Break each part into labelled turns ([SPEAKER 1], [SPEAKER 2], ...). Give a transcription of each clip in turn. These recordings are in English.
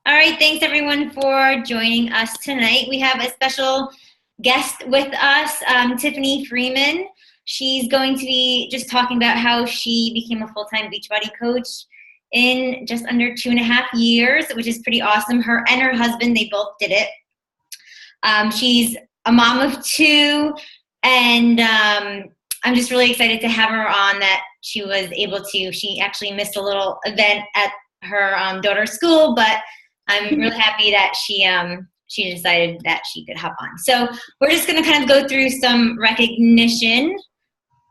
[SPEAKER 1] All right, thanks everyone for joining us tonight. We have a special guest with us, Tiffany Freeman. She's going to be just talking about how she became a full-time Beachbody coach in just under 2.5 years, which is pretty awesome. Her and her husband, they both did it. She's a mom of two, and I'm just really excited to have her on that she was able to. She actually missed a little event at her daughter's school, but I'm really happy that she decided that she could hop on. So we're just going to kind of go through some recognition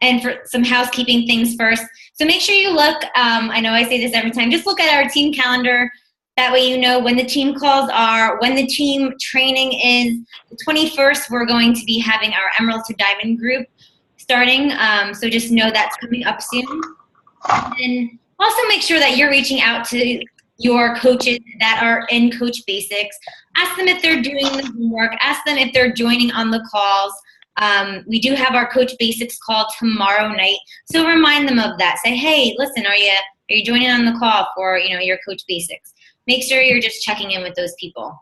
[SPEAKER 1] and for some housekeeping things first. So make sure you look, I know I say this every time, just look at our team calendar. That way you know when the team calls are, when the team training is. The 21st, we're going to be having our Emerald to Diamond group starting. So just know that's coming up soon. And also make sure that you're reaching out to your coaches that are in Coach Basics. Ask them if they're doing the homework. Ask them if they're joining on the calls. We do have our Coach Basics call tomorrow night, so remind them of that. Say, hey, listen, are you joining on the call for your Coach Basics? Make sure you're just checking in with those people.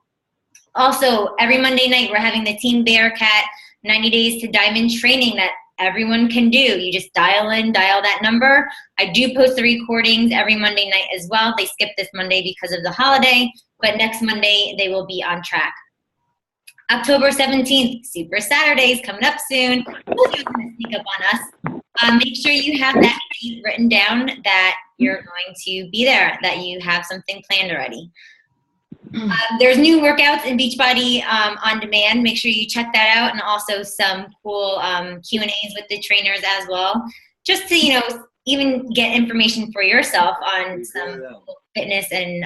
[SPEAKER 1] Also, every Monday night we're having the Team Bearcat 90 Days to Diamond training that everyone can do. You just dial that number. I do post the recordings every Monday night as well. They skipped this Monday because of the holiday, but next Monday they will be on track. October 17th, Super Saturdays coming up soon. Who's going to sneak up on us? Make sure you have that date written down that you're going to be there, that you have something planned already. There's new workouts in Beachbody on demand. Make sure you check that out, and also some cool Q&As with the trainers as well, just to even get information for yourself on some fitness and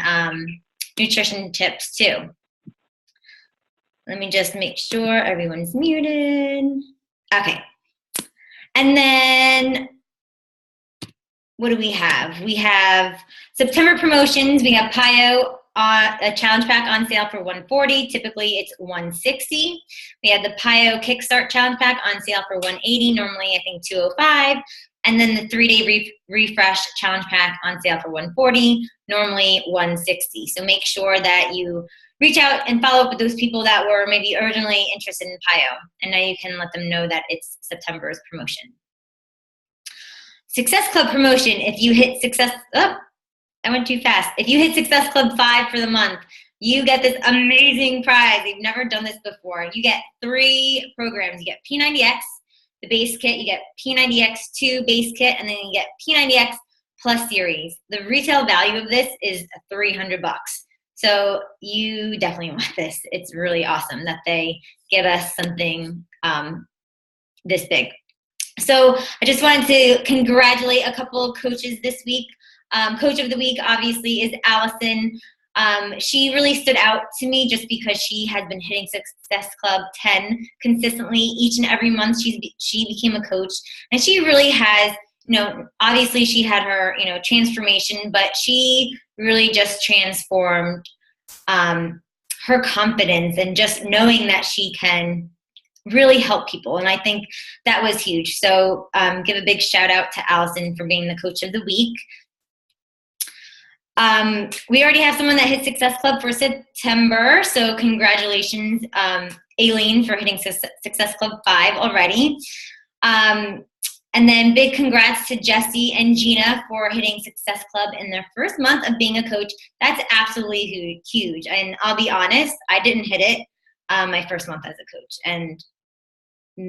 [SPEAKER 1] nutrition tips too. Let me just make sure everyone's muted. Okay. And then what do we have? We have September promotions. We have PIO a challenge pack on sale for $140. Typically it's $160. We have the PIO Kickstart challenge pack on sale for $180. Normally I think $205. And then the 3-day refresh challenge pack on sale for $140. Normally $160. So make sure that you reach out and follow up with those people that were maybe originally interested in PIO. And now you can let them know that it's September's promotion. Success Club promotion. If you hit I went too fast. If you hit Success Club 5 for the month, you get this amazing prize. You've never done this before. You get 3 programs. You get P90X, the base kit. You get P90X2 base kit, and then you get P90X Plus Series. The retail value of this is $300. So you definitely want this. It's really awesome that they give us something this big. So I just wanted to congratulate a couple of coaches this week. Coach of the week obviously is Allison. She really stood out to me just because she has been hitting Success Club 10 consistently each and every month. She became a coach, and she really has, obviously she had her, transformation, but she really just transformed her confidence and just knowing that she can really help people. And I think that was huge. So give a big shout out to Allison for being the coach of the week. We already have someone that hit Success Club for September, so congratulations, Aileen, for hitting Success Club 5 already. And then big congrats to Jesse and Gina for hitting Success Club in their first month of being a coach. That's absolutely huge. And I'll be honest, I didn't hit it my first month as a coach, and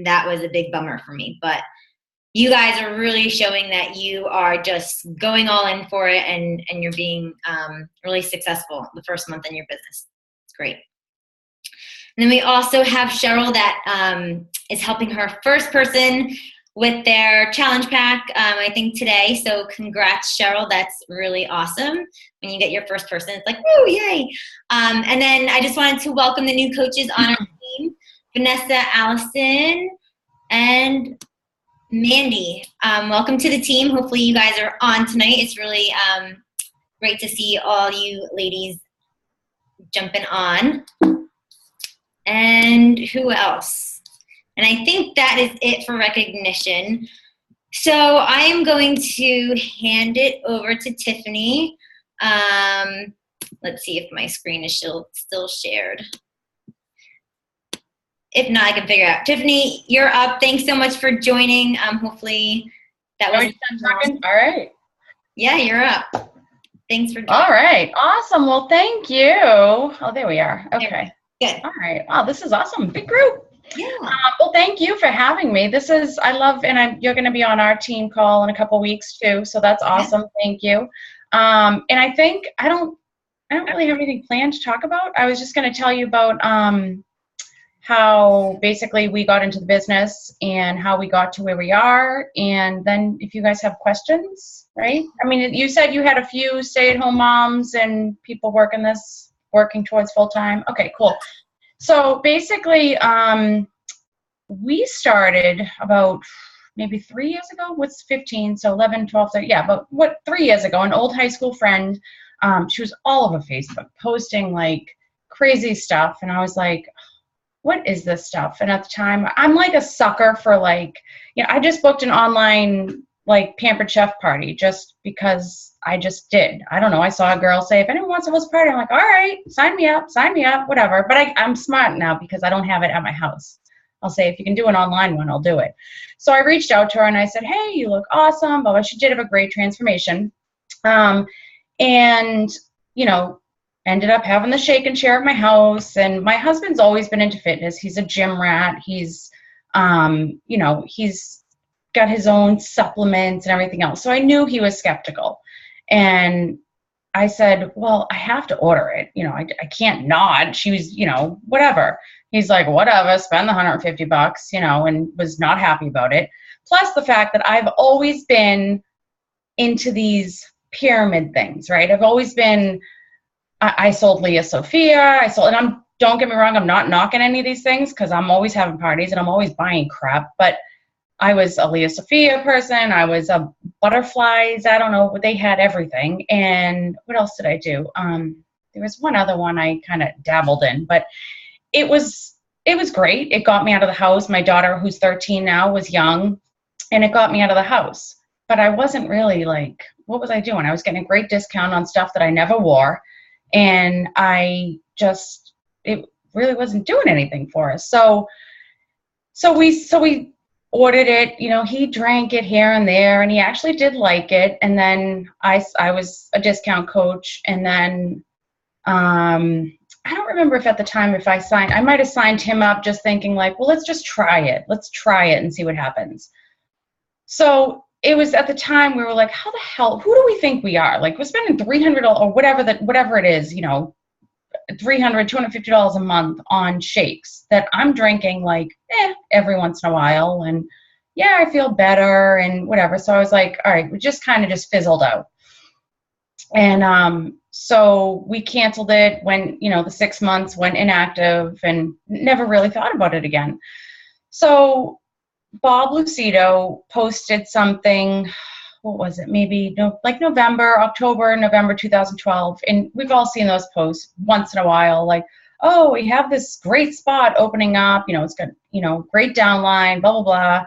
[SPEAKER 1] that was a big bummer for me. But you guys are really showing that you are just going all in for it, and you're being really successful the first month in your business. It's great. And then we also have Cheryl that is helping her first person with their challenge pack, I think today. So congrats, Cheryl. That's really awesome. When you get your first person, it's like, woo, yay. And then I just wanted to welcome the new coaches on our team, Vanessa, Allison, and Mandy. Welcome to the team. Hopefully you guys are on tonight. It's really great to see all you ladies jumping on. And who else? And I think that is it for recognition. So I am going to hand it over to Tiffany. Let's see if my screen is still shared. If not, I can figure it out. Tiffany, you're up. Thanks so much for joining. Hopefully that was
[SPEAKER 2] talking. All right.
[SPEAKER 1] Yeah, you're up. Thanks for joining.
[SPEAKER 2] All right. Awesome. Well, thank you. Oh, there we are. Okay.
[SPEAKER 1] Good.
[SPEAKER 2] All right. Wow, this is awesome. Big group.
[SPEAKER 1] Yeah.
[SPEAKER 2] Well, thank you for having me. I love, and you're going to be on our team call in a couple weeks too. So that's awesome. Yeah. Thank you. And I think I don't really have anything planned to talk about. I was just going to tell you about how basically we got into the business and how we got to where we are. And then if you guys have questions, right? I mean, you said you had a few stay-at-home moms and people working towards full-time. Okay, cool. So basically, we started about maybe 3 years ago. What's 15? So 11, 12, 13. Yeah, but 3 years ago, an old high school friend, she was all over Facebook posting like crazy stuff. And I was like, what is this stuff? And at the time, I'm like a sucker for like, I just booked an online like Pampered Chef party just because I just did. I don't know. I saw a girl say, if anyone wants to host a party, I'm like, all right, sign me up, whatever. But I'm smart now because I don't have it at my house. I'll say, if you can do an online one, I'll do it. So I reached out to her and I said, hey, you look awesome. But she did have a great transformation. And, ended up having the shake and share of my house. And my husband's always been into fitness. He's a gym rat. He's, he's got his own supplements and everything else. So I knew he was skeptical. And I said, well, I have to order it. I can't not. She was, whatever. He's like, whatever, spend the $150, and was not happy about it. Plus the fact that I've always been into these pyramid things, right? I've always been, I sold Leah Sophia. Don't get me wrong, I'm not knocking any of these things because I'm always having parties and I'm always buying crap. But I was a Leah Sophia person. I was a butterflies. I don't know, they had everything. And what else did I do? There was one other one I kind of dabbled in, but it was great. It got me out of the house. My daughter, who's 13 now, was young, and it got me out of the house. But I wasn't really like, what was I doing? I was getting a great discount on stuff that I never wore. And it really wasn't doing anything for us. So we ordered it, he drank it here and there, and he actually did like it. And then I was a discount coach. And then, I don't remember if at the time, I might've signed him up just thinking like, well, let's just try it. Let's try it and see what happens. So it was at the time we were like, how the hell, who do we think we are? Like, we're spending $300 or whatever it is, $300, $250 a month on shakes that I'm drinking like, every once in a while. And yeah, I feel better and whatever. So I was like, all right, we just kind of just fizzled out. And, so we canceled it when, the 6 months went inactive and never really thought about it again. So Bob Lucido posted something, what was it? Maybe October, November 2012. And we've all seen those posts once in a while, like, oh, we have this great spot opening up, it's got, great downline, blah, blah, blah.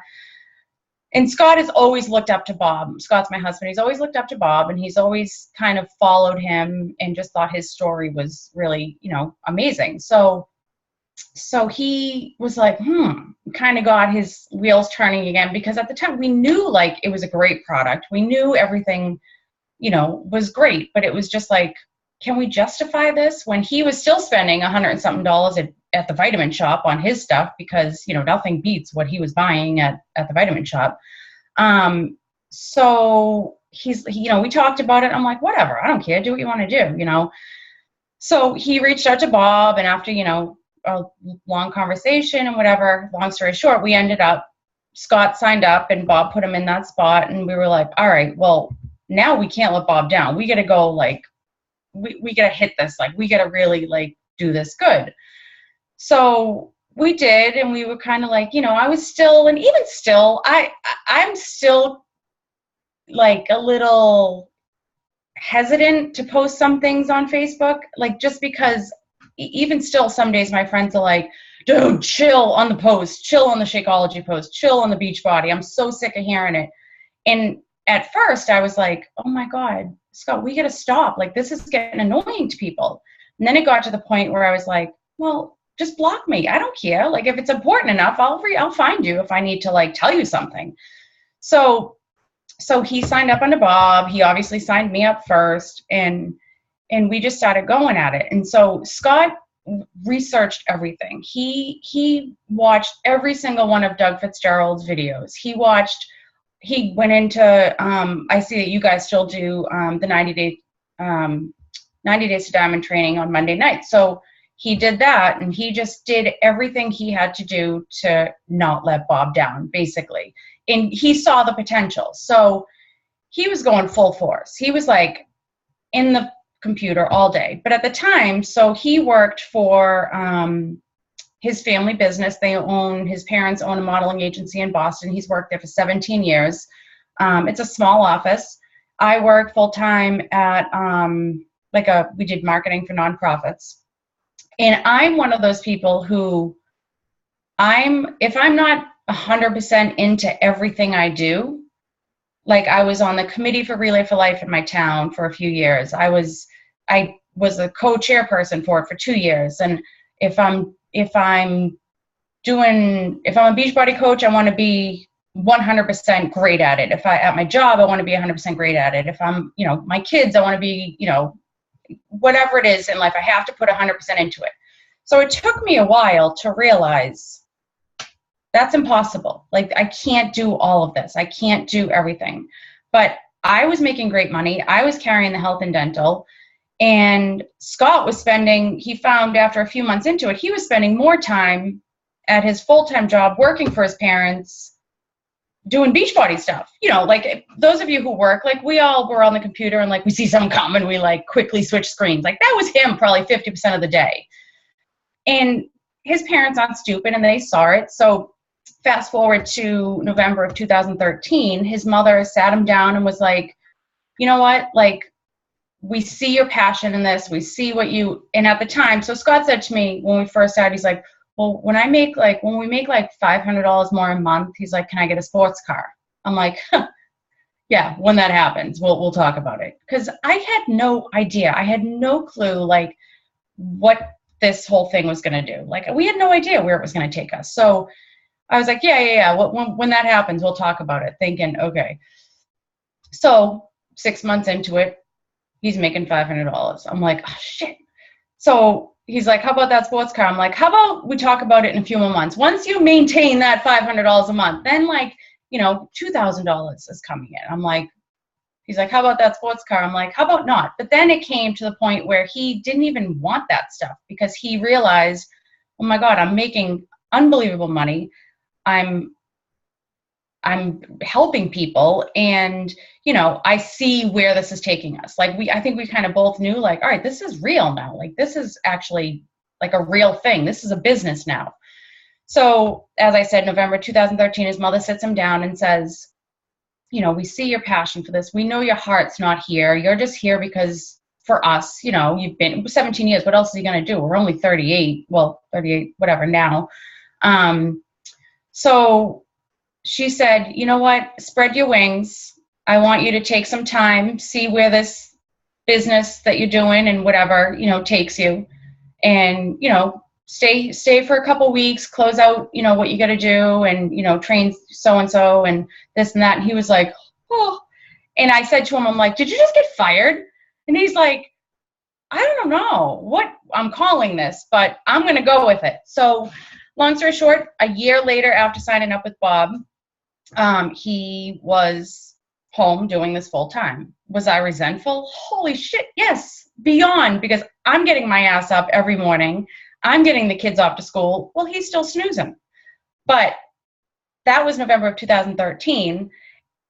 [SPEAKER 2] And Scott has always looked up to Bob. Scott's my husband. He's always looked up to Bob, and he's always kind of followed him and just thought his story was really, amazing. So he was like, kind of got his wheels turning again, because at the time we knew like it was a great product. We knew everything, was great, but it was just like, can we justify this when he was still spending $100 and something at the vitamin shop on his stuff, because, nothing beats what he was buying at the vitamin shop. So we talked about it. I'm like, whatever, I don't care. Do what you want to do, So he reached out to Bob, and after, a long conversation and whatever, long story short, we ended up, Scott signed up and Bob put him in that spot. And we were like, all right, well, now we can't let Bob down. We got to go like, we got to hit this. Like, we got to really like do this good. So we did. And we were kind of like, I was still, and even still, I'm still like a little hesitant to post some things on Facebook, like just because even still, some days my friends are like, dude, chill on the post, chill on the Shakeology post, chill on the Beachbody. I'm so sick of hearing it. And at first I was like, oh my God, Scott, we got to stop. Like, this is getting annoying to people. And then it got to the point where I was like, well, just block me. I don't care. Like, if it's important enough, I'll find you if I need to like tell you something. So he signed up under Bob. He obviously signed me up first, and we just started going at it. And so Scott researched everything. He watched every single one of Doug Fitzgerald's videos. He went into, I see that you guys still do the 90 Days to Diamond training on Monday night. So he did that, and he just did everything he had to do to not let Bob down, basically. And he saw the potential. So he was going full force. He was like in the computer all day. But at the time, so he worked for his family business. His parents own a modeling agency in Boston. He's worked there for 17 years. It's a small office. I work full time at we did marketing for nonprofits. And I'm one of those people who if I'm not 100% into everything I do, like I was on the committee for Relay for Life in my town for a few years. I was a co-chairperson for it for 2 years. And if I'm a Beachbody coach, I want to be 100% great at it. At my job, I want to be 100% great at it. If I'm, my kids, I want to be, whatever it is in life, I have to put 100% into it. So it took me a while to realize that's impossible. Like, I can't do all of this. I can't do everything. But I was making great money. I was carrying the health and dental. And Scott he found after a few months into it, he was spending more time at his full-time job working for his parents, doing Beachbody stuff. Like those of you who work, like we all were on the computer and like we see something come and we like quickly switch screens. Like that was him probably 50% of the day. And his parents aren't stupid and they saw it. So fast forward to November of 2013, his mother sat him down and was like, you know what? Like, we see your passion in this. We see and at the time, so Scott said to me when we first started, he's like, well, when we make like $500 more a month, he's like, can I get a sports car? I'm like, yeah, when that happens, we'll talk about it. Because I had no idea. I had no clue like what this whole thing was going to do. Like we had no idea where it was going to take us. So I was like, yeah. When that happens, we'll talk about it. Thinking, okay. So 6 months into it, he's making $500. I'm like, oh, shit. So he's like, how about that sports car? I'm like, how about we talk about it in a few more months? Once you maintain that $500 a month, then like, $2,000 is coming in. I'm like, he's like, how about that sports car? I'm like, how about not? But then it came to the point where he didn't even want that stuff because he realized, oh my God, I'm making unbelievable money. I'm helping people and, I see where this is taking us. Like I think we kind of both knew like, all right, this is real now. Like this is actually like a real thing. This is a business now. So as I said, November 2013, his mother sits him down and says, we see your passion for this. We know your heart's not here. You're just here because for us, you've been 17 years. What else is he going to do? We're only 38, whatever now. So she said, you know what, spread your wings. I want you to take some time, see where this business that you're doing and whatever, takes you. And, stay for a couple weeks, close out, what you got to do and, train so-and-so and this and that. And he was like, oh. And I said to him, I'm like, did you just get fired? And he's like, I don't know what I'm calling this, but I'm going to go with it. So long story short, a year later after signing up with Bob, he was home doing this full time. Was I resentful? Holy shit, yes, beyond, because I'm getting my ass up every morning. I'm getting the kids off to school. Well, he's still snoozing. But that was November of 2013.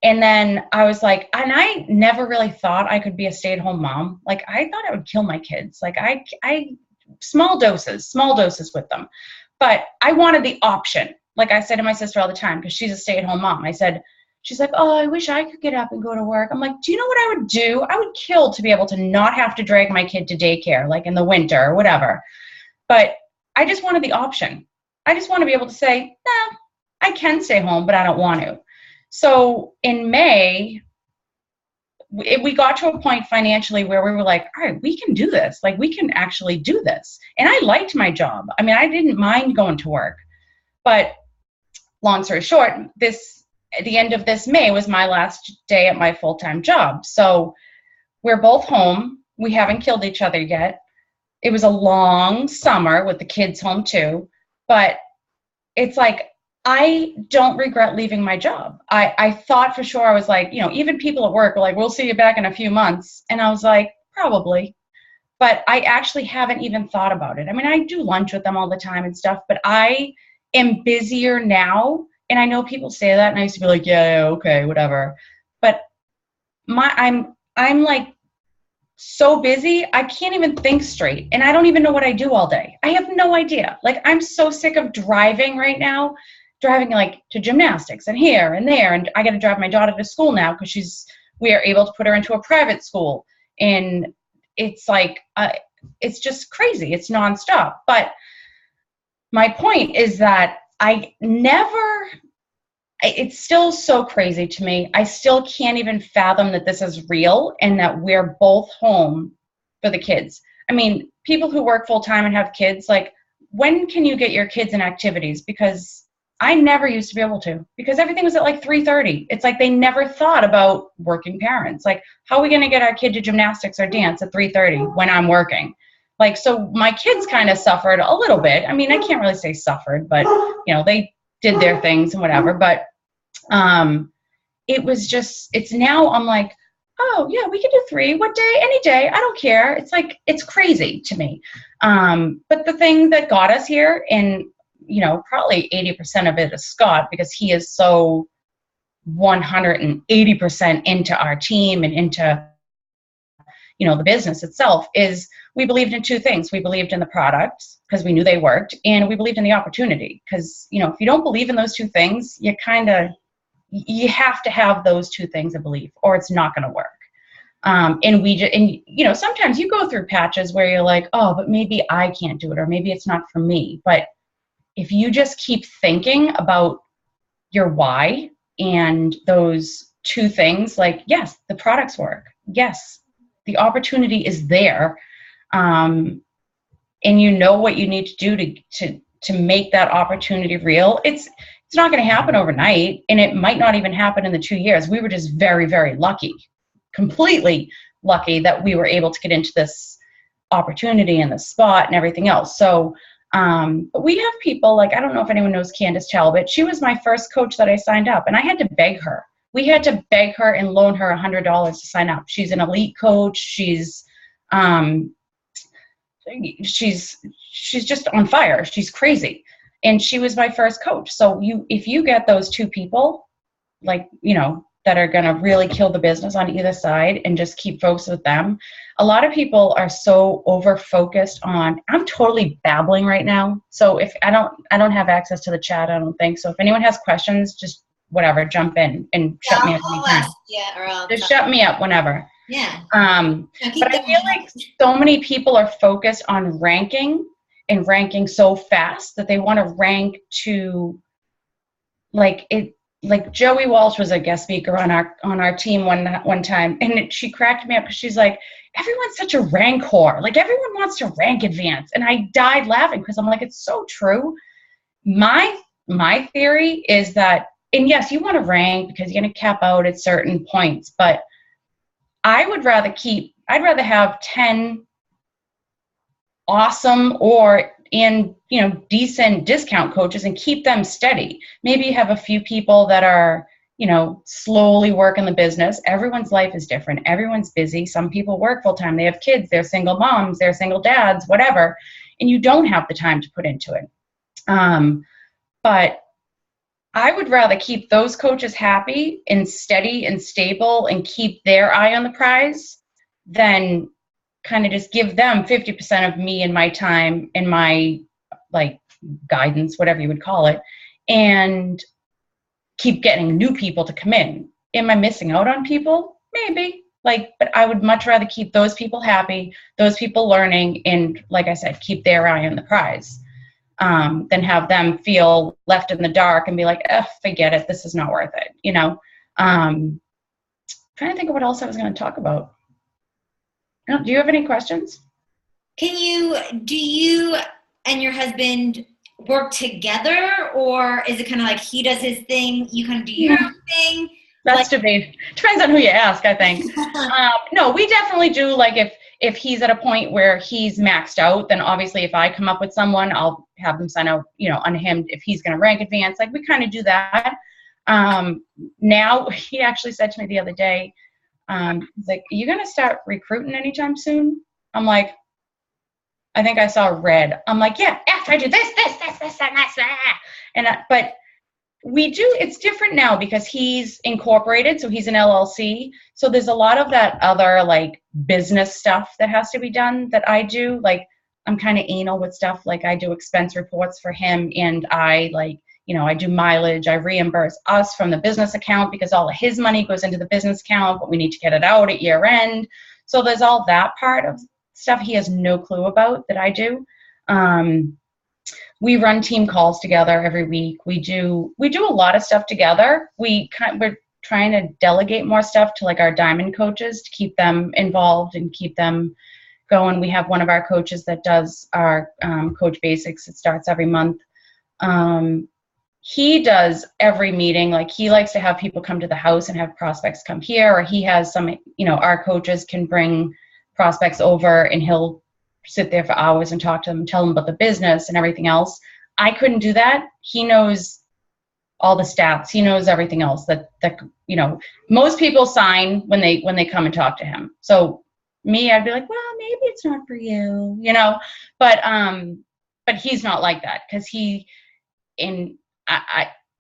[SPEAKER 2] And then I was like, and I never really thought I could be a stay-at-home mom. Like I thought I would kill my kids. Like I small doses with them. But I wanted the option. Like I said to my sister all the time, because she's a stay-at-home mom. She's like, oh, I wish I could get up and go to work. I'm like, do you know what I would do? I would kill to be able to not have to drag my kid to daycare, like in the winter or whatever. But I just wanted the option. I just want to be able to say, nah, I can stay home, but I don't want to. So in May we got to a point financially where we were like, all right, we can do this. Like, we can actually do this. And I liked my job. I mean, I didn't mind going to work. But long story short, at the end of this May was my last day at my full-time job. So we're both home. We haven't killed each other yet. It was a long summer with the kids home too. But it's like, I don't regret leaving my job. I thought for sure, I was like, even people at work were like, we'll see you back in a few months. And I was like, probably. But I actually haven't even thought about it. I mean, I do lunch with them all the time and stuff, but I am busier now. And I know people say that, and I used to be like, yeah, okay, whatever. But I'm like so busy, I can't even think straight. And I don't even know what I do all day. I have no idea. Like, I'm so sick of driving right now, driving like to gymnastics and here and there. And I got to drive my daughter to school now because we are able to put her into a private school. And it's like, it's just crazy. It's nonstop. But my point is that it's still so crazy to me. I still can't even fathom that this is real and that we're both home for the kids. I mean, people who work full time and have kids, like, when can you get your kids in activities? Because I never used to be able to, because everything was at like 3:30. It's like they never thought about working parents. Like, how are we going to get our kid to gymnastics or dance at 3:30 when I'm working? Like, so my kids kind of suffered a little bit. I mean, I can't really say suffered, but they did their things and whatever. But it was just, it's now I'm like, oh yeah, we can do 3. What day? Any day. I don't care. It's like, it's crazy to me. But the thing that got us here, and probably 80% of it is Scott, because he is so 180% into our team and into, the business itself, is we believed in 2 things. We believed in the products because we knew they worked, and we believed in the opportunity because, if you don't believe in those 2 things, you have to have those 2 things of belief, or it's not going to work. And sometimes you go through patches where you're like, oh, but maybe I can't do it, or maybe it's not for me. But if you just keep thinking about your why and those 2 things, like, yes, the products work. Yes, the opportunity is there. And you know what you need to do to make that opportunity real. It's not going to happen overnight, and it might not even happen in the 2 years. We were just very, very lucky, completely lucky that we were able to get into this opportunity and the spot and everything else. So, but we have people like, I don't know if anyone knows Candace Talbot. She was my first coach that I signed up, and I had to beg her. We had to beg her and loan her $100 to sign up. She's an elite coach. She's just on fire. She's crazy. And she was my first coach. So if you get those 2 people, like, that are going to really kill the business on either side, and just keep focused with them. A lot of people are so over focused on, I'm totally babbling right now. So if I don't have access to the chat, I don't think. So if anyone has questions, just whatever, jump in and shut me up anytime. Just shut me up whenever.
[SPEAKER 1] Yeah.
[SPEAKER 2] But I feel like so many people are focused on ranking so fast that they want to rank to, like, it. Like, Joey Walsh was a guest speaker on our team one time, and she cracked me up because she's like, everyone's such a rank whore. Like, everyone wants to rank advance. And I died laughing because I'm like, it's so true. My theory is that, and yes, you want to rank because you're going to cap out at certain points, but I'd rather have 10 awesome decent discount coaches and keep them steady. Maybe you have a few people that are, slowly working the business. Everyone's life is different. Everyone's busy. Some people work full time. They have kids. They're single moms. They're single dads, whatever. And you don't have the time to put into it. But I would rather keep those coaches happy and steady and stable and keep their eye on the prize than kind of just give them 50% of me and my time and my, like, guidance, whatever you would call it, and keep getting new people to come in. Am I missing out on people? Maybe. But I would much rather keep those people happy, those people learning, and, like I said, keep their eye on the prize, than have them feel left in the dark and be like, forget it, this is not worth it, trying to think of what else I was going to talk about. No, do you have any questions?
[SPEAKER 1] Do you and your husband work together, or is it kind of like he does his thing, you kind of do your own thing?
[SPEAKER 2] That's debate. Depends on who you ask, I think. No, we definitely do. Like if he's at a point where he's maxed out, then obviously if I come up with someone, I'll have them sign out, on him if he's going to rank advance. Like we kind of do that. Now he actually said to me the other day, he's like, "Are you going to start recruiting anytime soon?" I'm like, I think I saw red. I'm like, yeah, after I do this, and that. But we do, it's different now because he's incorporated, so he's an LLC. So there's a lot of that other like business stuff that has to be done that I do. Like I'm kind of anal with stuff. Like I do expense reports for him, and I I do mileage. I reimburse us from the business account because all of his money goes into the business account, but we need to get it out at year end. So there's all that part of stuff he has no clue about that I do. We run team calls together every week. We do a lot of stuff together. We're trying to delegate more stuff to like our diamond coaches to keep them involved and keep them going. We have one of our coaches that does our coach basics. It starts every month. He does every meeting. Like he likes to have people come to the house and have prospects come here, or he has some, our coaches can bring prospects over and he'll sit there for hours and talk to them, tell them about the business and everything else. I couldn't do that. He knows all the stats. He knows everything else that most people sign when they come and talk to him. So me, I'd be like, well, maybe it's not for you, but he's not like that because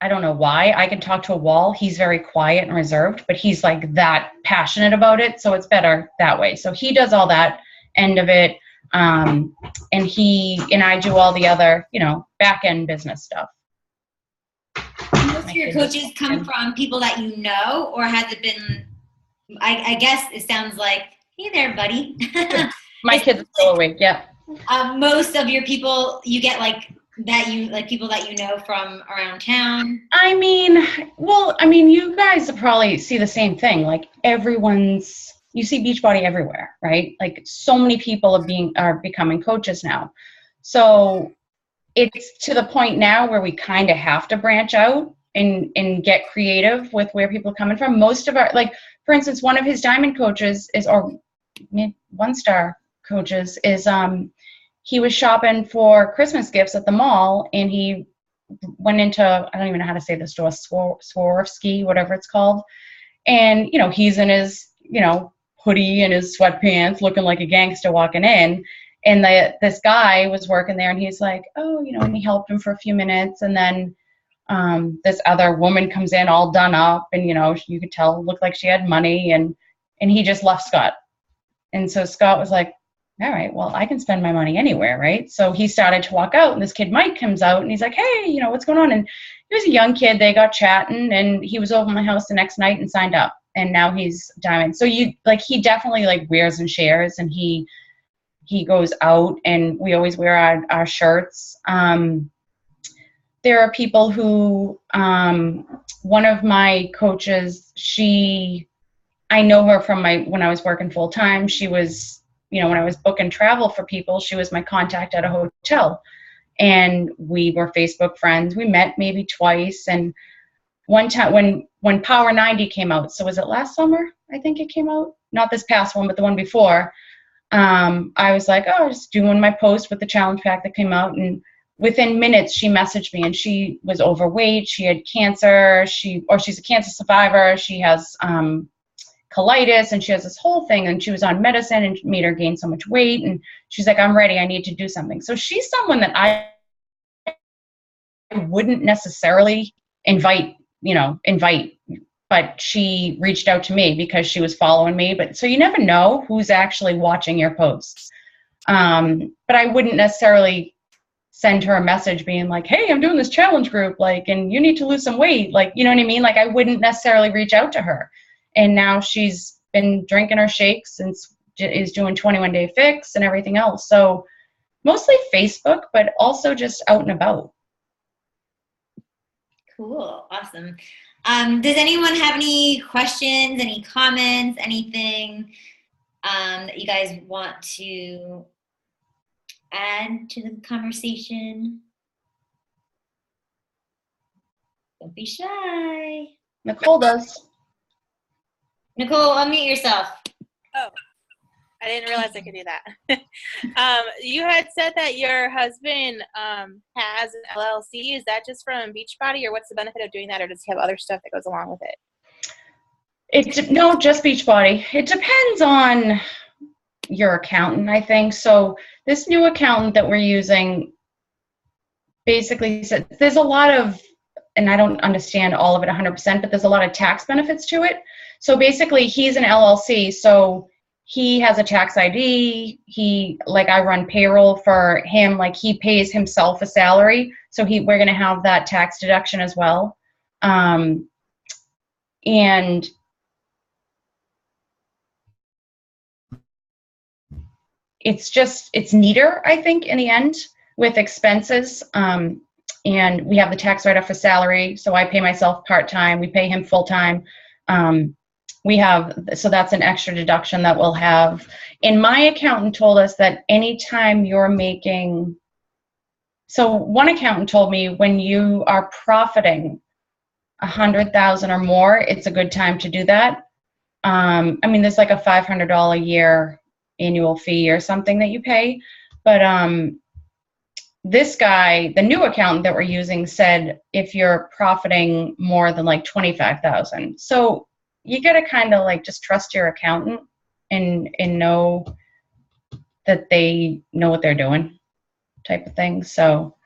[SPEAKER 2] I don't know why. I can talk to a wall. He's very quiet and reserved, but he's like that passionate about it. So it's better that way. So he does all that end of it. And he and I do all the other, back end business stuff.
[SPEAKER 1] Most of your coaches come from people that you know, or has it been, I guess it sounds like, hey there, buddy.
[SPEAKER 2] My kids are still awake, yeah.
[SPEAKER 1] Most of your people, you get people that you know from around town?
[SPEAKER 2] You guys probably see the same thing. Like you see Beachbody everywhere, right? Like so many people are becoming coaches now. So it's to the point now where we kind of have to branch out and get creative with where people are coming from. Most of our, like, for instance, one of his diamond coaches or one-star coaches is, he was shopping for Christmas gifts at the mall, and he went into, I don't even know how to say the store, Swarovski, whatever it's called. And, he's in his, hoodie and his sweatpants looking like a gangster walking in. And this guy was working there, and he's like, oh, and he helped him for a few minutes. And then this other woman comes in all done up, and, you could tell, looked like she had money, and he just left Scott. And so Scott was like, all right, well, I can spend my money anywhere, right? So he started to walk out, and this kid, Mike, comes out, and he's like, hey, what's going on? And he was a young kid. They got chatting, and he was over my house the next night and signed up. And now he's diamond. So he definitely wears and shares, and he goes out, and we always wear our shirts. There are people who, one of my coaches, I know her from when I was working full time. She was, when I was booking travel for people, she was my contact at a hotel, and we were Facebook friends. We met maybe twice, and one time when Power 90 came out, so was it last summer? I think it came out, not this past one, but the one before. I was like, oh, just doing my post with the challenge pack that came out, and within minutes she messaged me, and she was overweight. She had cancer. She's a cancer survivor. She has colitis, and she has this whole thing, and she was on medicine and made her gain so much weight, and she's like, I'm ready. I need to do something. So she's someone that I wouldn't necessarily invite, but she reached out to me because she was following me. But so you never know who's actually watching your posts. But I wouldn't necessarily send her a message being like, hey, I'm doing this challenge group, and you need to lose some weight. You know what I mean? I wouldn't necessarily reach out to her. And now she's been drinking her shakes and is doing 21-day fix and everything else. So mostly Facebook, but also just out and about.
[SPEAKER 1] Cool. Awesome. Does anyone have any questions, any comments, anything that you guys want to add to the conversation? Don't be shy.
[SPEAKER 2] Nicole does.
[SPEAKER 1] Nicole, unmute yourself.
[SPEAKER 3] Oh, I didn't realize I could do that. You had said that your husband has an LLC. Is that just from Beachbody, or what's the benefit of doing that, or does he have other stuff that goes along with it?
[SPEAKER 2] No, just Beachbody. It depends on your accountant, I think. So this new accountant that we're using basically said there's a lot of, and I don't understand all of it 100%, but there's a lot of tax benefits to it. So basically he's an LLC, so he has a tax ID. I run payroll for him, like he pays himself a salary. So we're going to have that tax deduction as well. And it's neater, I think, in the end with expenses. And we have the tax write-off for salary. So I pay myself part-time. We pay him full-time. So that's an extra deduction that we'll have. And my accountant told us that anytime you're making, so one accountant told me when you are profiting 100,000 or more, it's a good time to do that. There's like a $500 a year annual fee or something that you pay. But this guy, the new accountant that we're using, said if you're profiting more than like 25,000. So you got to kind of like just trust your accountant and know that they know what they're doing type of thing. So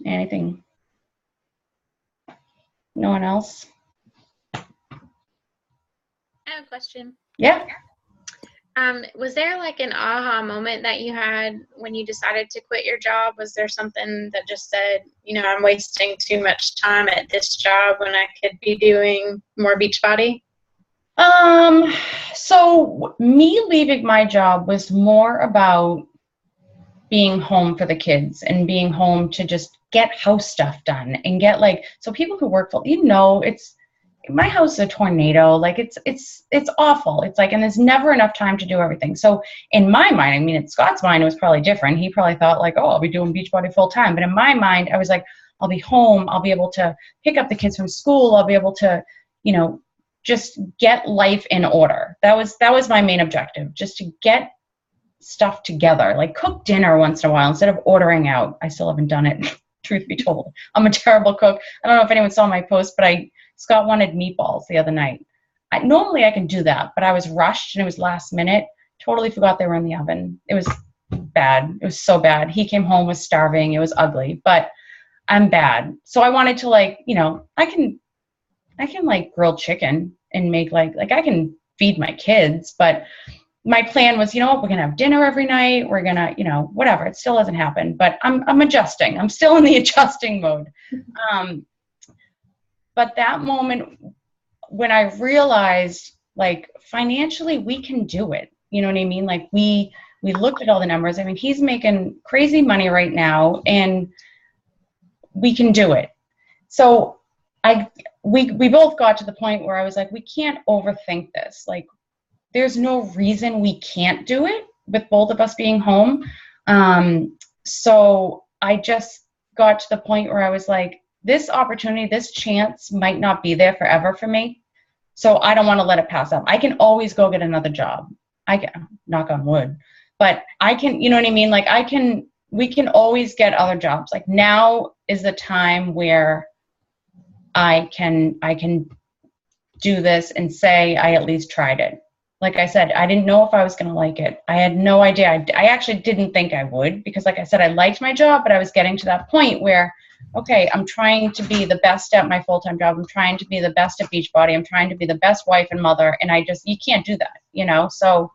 [SPEAKER 2] anything? No one else?
[SPEAKER 4] I have a question.
[SPEAKER 2] Yeah.
[SPEAKER 4] Was there like an aha moment that you had when you decided to quit your job? Was there something that just said, I'm wasting too much time at this job when I could be doing more Beachbody?
[SPEAKER 2] So me leaving my job was more about being home for the kids and being home to just get house stuff done and get so people who work my house is a tornado. Like it's awful. It's and there's never enough time to do everything. So in my mind, in Scott's mind, it was probably different. He probably thought oh, I'll be doing Beachbody full time. But in my mind, I was like, I'll be home. I'll be able to pick up the kids from school. I'll be able to, just get life in order. That was my main objective, just to get stuff together, like cook dinner once in a while instead of ordering out. I still haven't done it, truth be told. I'm a terrible cook. I don't know if anyone saw my post, but Scott wanted meatballs the other night. Normally I can do that, but I was rushed and it was last minute. Totally forgot they were in the oven. It was bad. It was so bad. He came home, was starving. It was ugly, but I'm bad. So I wanted to I can grill chicken and make I can feed my kids, but my plan was, we're going to have dinner every night. We're going to, whatever. It still hasn't happened, but I'm adjusting. I'm still in the adjusting mode. But that moment when I realized, financially, we can do it. You know what I mean? We looked at all the numbers. He's making crazy money right now, and we can do it. So we both got to the point where I was like, we can't overthink this. There's no reason we can't do it with both of us being home. So I just got to the point where I was like, this opportunity, this chance might not be there forever for me. So I don't want to let it pass up. I can always go get another job. I can, knock on wood, but I can, you know what I mean? We can always get other jobs. Now is the time where I can do this and say I at least tried it. Like I said, I didn't know if I was going to like it. I had no idea. I actually didn't think I would because, like I said, I liked my job, but I was getting to that point where, okay, I'm trying to be the best at my full-time job. I'm trying to be the best at Beachbody. I'm trying to be the best wife and mother, and you can't do that, So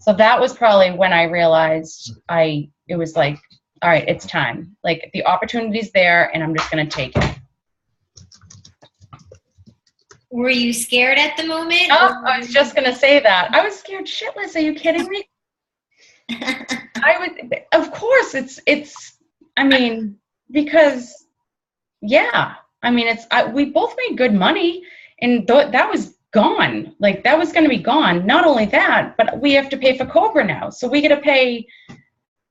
[SPEAKER 2] that was probably when I realized it was like, all right, it's time. The opportunity's there, and I'm just going to take it.
[SPEAKER 1] Were you scared at the moment?
[SPEAKER 2] Oh, I was just going to say that. I was scared shitless. Are you kidding me? Of course, because Yeah. I mean, we both made good money, and that was gone. Like, that was going to be gone. Not only that, but we have to pay for Cobra now. So we got to pay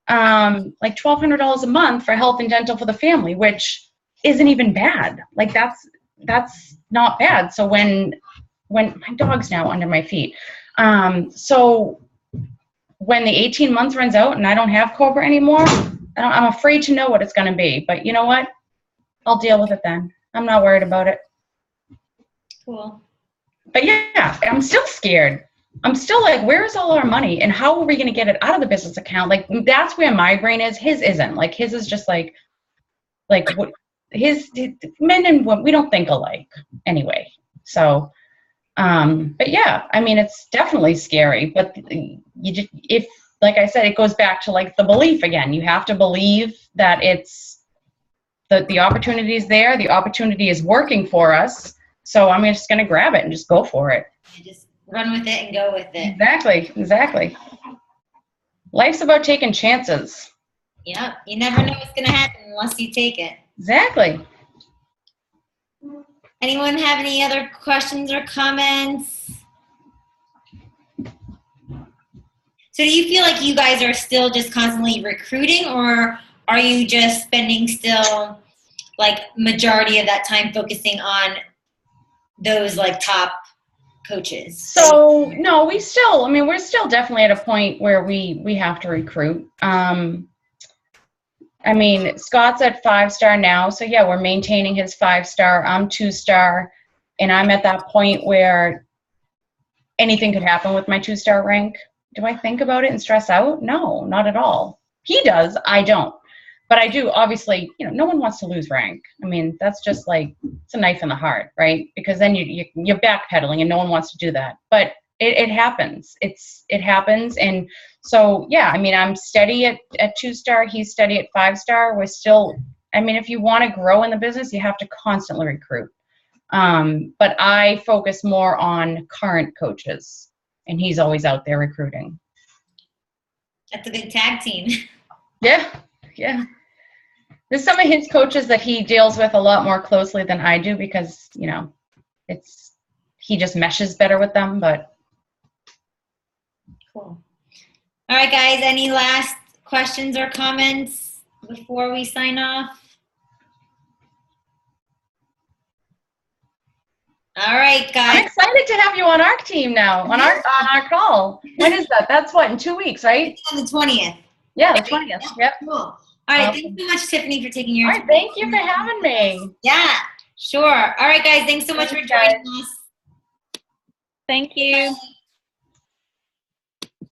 [SPEAKER 2] like $1,200 a month for health and dental for the family, which isn't even bad. Like, that's not bad. So when my dog's now under my feet, so when the 18 months runs out and I don't have Cobra anymore, I'm afraid to know what it's going to be. But you know what? I'll deal with it then. I'm not worried about it.
[SPEAKER 1] Cool.
[SPEAKER 2] But yeah, I'm still scared. I'm still like, where's all our money and how are we going to get it out of the business account? Like, that's where my brain is. His isn't. Like, his is just like what his men and women, we don't think alike anyway. So, but yeah, I mean, it's definitely scary, but if, like I said, it goes back to like the belief again. You have to believe that it's the opportunity is there. The opportunity is working for us. So I'm just going to grab it and just go for it.
[SPEAKER 1] Just run with it and go with it.
[SPEAKER 2] Exactly. Life's about taking chances.
[SPEAKER 1] Yeah, you never know what's going to happen unless you take it.
[SPEAKER 2] Exactly.
[SPEAKER 1] Anyone have any other questions or comments? So do you feel like you guys are still just constantly recruiting, or are you just spending still like majority of that time focusing on those like top coaches?
[SPEAKER 2] So no, we're still definitely at a point where we have to recruit. I mean, Scott's at 5-star now, so yeah, we're maintaining his 5-star. I'm 2-star, and I'm at that point where anything could happen with my 2-star rank. Do I think about it and stress out? No, not at all. He does, I don't. But I do, obviously, no one wants to lose rank. I mean, that's just like, it's a knife in the heart, right? Because then you're backpedaling and no one wants to do that. But it happens. It happens. And so, yeah, I mean, I'm steady at 2-star. He's steady at 5-star. We're still, I mean, if you want to grow in the business, you have to constantly recruit. But I focus more on current coaches, and he's always out there recruiting.
[SPEAKER 1] That's a good tag team.
[SPEAKER 2] Yeah. There's some of his coaches that he deals with a lot more closely than I do because, he just meshes better with them, but.
[SPEAKER 1] Cool. All right, guys, any last questions or comments before we sign off? All right, guys.
[SPEAKER 2] I'm excited to have you on our team now, on our call. When is that? That's what, in 2 weeks, right?
[SPEAKER 1] It's on the 20th.
[SPEAKER 2] Yeah, the 20th. Yep.
[SPEAKER 1] Cool. All right, thanks so much, Tiffany, for taking your
[SPEAKER 2] time. All right, thank you for having me.
[SPEAKER 1] Yeah, sure. All right, guys, thanks so much for joining us.
[SPEAKER 3] Thank you.